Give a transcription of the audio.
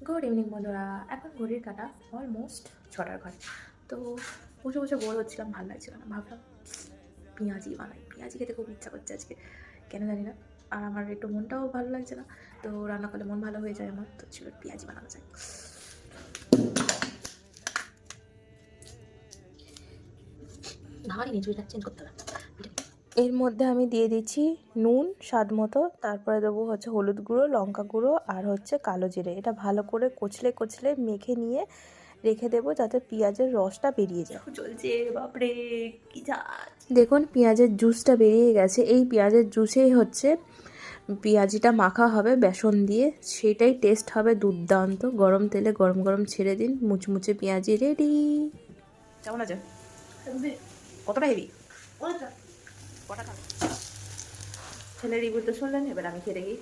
Good evening বন্ধুরা, এখন ঘড়ির কাঁটা অলমোস্ট 6টার ঘরে। তো বসে বসে বোর হচ্ছিলাম, ভালো লাগছিল না, ভাবলাম পেঁয়াজি বানাই। পেঁয়াজি খেতে খুব ইচ্ছা করছে আজকে, কেন জানি না। আর আমার একটু মনটাও ভালো লাগছে না, তো রান্না করলে মন ভালো হয়ে যায় আমার, তো ছিল পেঁয়াজি বানানো যায়। ভারী নিচুটা চেঞ্জ করতে হবে। এর মধ্যে আমি দিয়ে দিচ্ছি নুন স্বাদ মতো, তারপরে দেবো হচ্ছে হলুদ গুঁড়ো, লঙ্কা গুঁড়ো আর হচ্ছে কালো জিরে। এটা ভালো করে কচলে কচলে মেখে নিয়ে রেখে দেবো যাতে পেঁয়াজের রসটা বেরিয়ে যায়। চলছে বাপরে কি জাজ! দেখুন পেঁয়াজের জুসটা বেরিয়ে গেছে। এই পেঁয়াজের জুসেই হচ্ছে পেঁয়াজিটা মাখা হবে বেসন দিয়ে, সেটাই টেস্ট হবে দুর্দান্ত। গরম তেলে গরম গরম ছেড়ে দিন, মুচমুচে পেঁয়াজি রেডি। কেমন আছে? কতটা হেভি? কটা খাবে? ছেলের রিভিউ তো শুনলেন, এবার আমি খেয়ে দেখি।